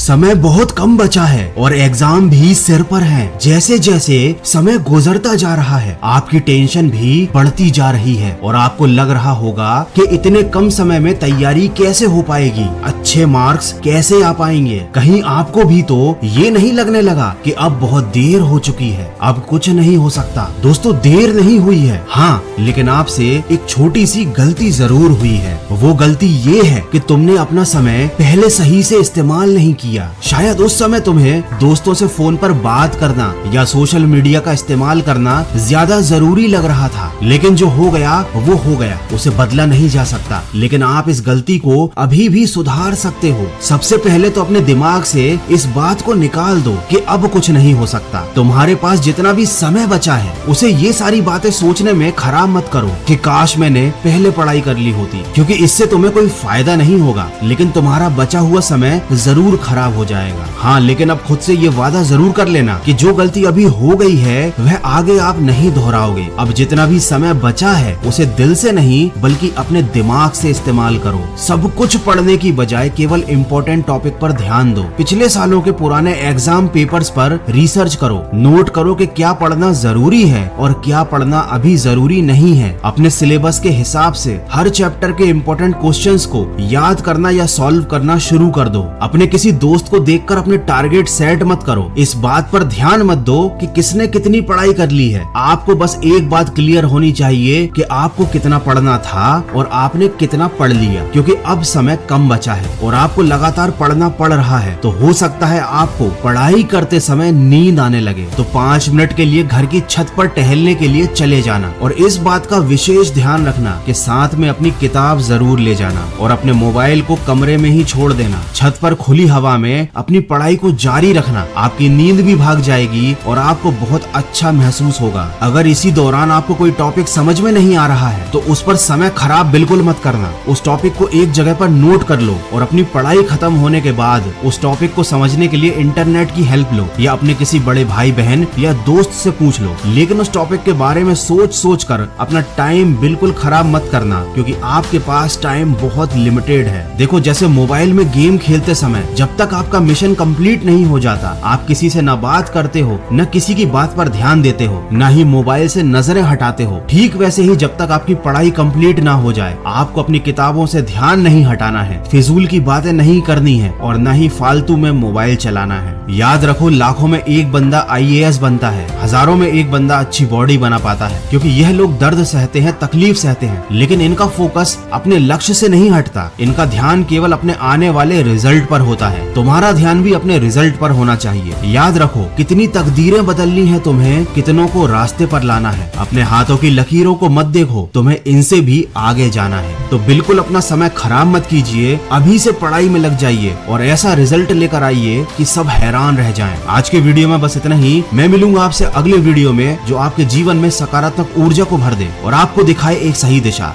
समय बहुत कम बचा है और एग्जाम भी सिर पर है। जैसे जैसे समय गुजरता जा रहा है आपकी टेंशन भी बढ़ती जा रही है और आपको लग रहा होगा कि इतने कम समय में तैयारी कैसे हो पाएगी, अच्छे मार्क्स कैसे आ पाएंगे। कहीं आपको भी तो ये नहीं लगने लगा कि अब बहुत देर हो चुकी है, अब कुछ नहीं हो सकता। दोस्तों देर नहीं हुई है, हाँ, लेकिन आपसे एक छोटी सी गलती जरूर हुई है। वो गलती ये है कि तुमने अपना समय पहले सही से इस्तेमाल नहीं किया। शायद उस समय तुम्हें दोस्तों से फोन पर बात करना या सोशल मीडिया का इस्तेमाल करना ज्यादा जरूरी लग रहा था, लेकिन जो हो गया वो हो गया, उसे बदला नहीं जा सकता। लेकिन आप इस गलती को अभी भी सुधार सकते हो। सबसे पहले तो अपने दिमाग से इस बात को निकाल दो कि अब कुछ नहीं हो सकता। तुम्हारे पास जितना भी समय बचा है उसे ये सारी बातें सोचने में खराब मत करो कि काश मैंने पहले पढ़ाई कर ली होती, क्योंकि इससे तुम्हें कोई फायदा नहीं होगा, लेकिन तुम्हारा बचा हुआ समय जरूर खराब हो जाएगा। हाँ, लेकिन अब खुद से ये वादा जरूर कर लेना कि जो गलती अभी हो गई है वह आगे आप नहीं दोहराओगे। अब जितना भी समय बचा है उसे दिल से नहीं बल्कि अपने दिमाग से इस्तेमाल करो। सब कुछ पढ़ने की बजाय केवल इम्पोर्टेंट टॉपिक पर ध्यान दो। पिछले सालों के पुराने एग्जाम पेपर्स पर रिसर्च करो, नोट करो कि क्या पढ़ना जरूरी है और क्या पढ़ना अभी जरूरी नहीं है। अपने सिलेबस के हिसाब से हर चैप्टर के इम्पोर्टेंट क्वेश्चंस को याद करना या सॉल्व करना शुरू कर दो। अपने किसी दोस्त को देखकर अपने टारगेट सेट मत करो। इस बात पर ध्यान मत दो कि किसने कितनी पढ़ाई कर ली है। आपको बस एक बात क्लियर होनी चाहिए कि आपको कितना पढ़ना था और आपने कितना पढ़ लिया, क्योंकि अब समय कम बचा है और आपको लगातार पढ़ना पड़ रहा है। तो हो सकता है आपको पढ़ाई करते समय नींद आने लगे, तो 5 मिनट के लिए घर की छत पर टहलने के लिए चले जाना। और इस बात का विशेष ध्यान रखना कि साथ में अपनी किताब जरूर ले जाना और अपने मोबाइल को कमरे में ही छोड़ देना। छत पर खुली हवा में अपनी पढ़ाई को जारी रखना। आपकी नींद भी भाग जाएगी और आपको बहुत अच्छा महसूस होगा। अगर इसी दौरान आपको कोई टॉपिक समझ में नहीं आ रहा है तो उस पर समय खराब बिल्कुल मत करना। उस टॉपिक को एक जगह पर नोट कर लो और अपनी पढ़ाई खत्म होने के बाद उस टॉपिक को समझने के लिए इंटरनेट की हेल्प लो या अपने किसी बड़े भाई बहन या दोस्त से पूछ लो। लेकिन उस टॉपिक के बारे में सोच कर अपना टाइम बिल्कुल खराब मत करना, क्योंकि आपके पास टाइम बहुत लिमिटेड है। देखो, जैसे मोबाइल में गेम खेलते समय जब तक आपका मिशन कंप्लीट नहीं हो जाता आप किसी से न बात करते हो, न किसी की बात पर ध्यान देते हो, न ही मोबाइल से नजरें हटाते हो। ठीक वैसे ही जब तक आपकी पढ़ाई कंप्लीट ना हो जाए आपको अपनी किताबों से ध्यान नहीं हटाना है, फिजूल की बातें नहीं करनी है और न ही फालतू में मोबाइल चलाना है। याद रखो, लाखों में एक बंदा IAS बनता है, हजारों में एक बंदा अच्छी बॉडी बना पाता है, क्योंकि यह लोग दर्द सहते हैं, तकलीफ सहते हैं, लेकिन इनका फोकस अपने लक्ष्य से नहीं हटता। इनका ध्यान केवल अपने आने वाले रिजल्ट पर होता है। तुम्हारा ध्यान भी अपने रिजल्ट पर होना चाहिए। याद रखो, कितनी तकदीरें बदलनी है तुम्हें, कितनों को रास्ते पर लाना है। अपने हाथों की लकीरों को मत देखो, तुम्हें इनसे भी आगे जाना है। तो बिल्कुल अपना समय खराब मत कीजिए, अभी से पढ़ाई में लग जाइए और ऐसा रिजल्ट लेकर आइए कि सब हैरान रह जाएं। आज के वीडियो में बस इतना ही। मैं मिलूंगा आपसे अगले वीडियो में जो आपके जीवन में सकारात्मक ऊर्जा को भर दे और आपको दिखाए एक सही दिशा।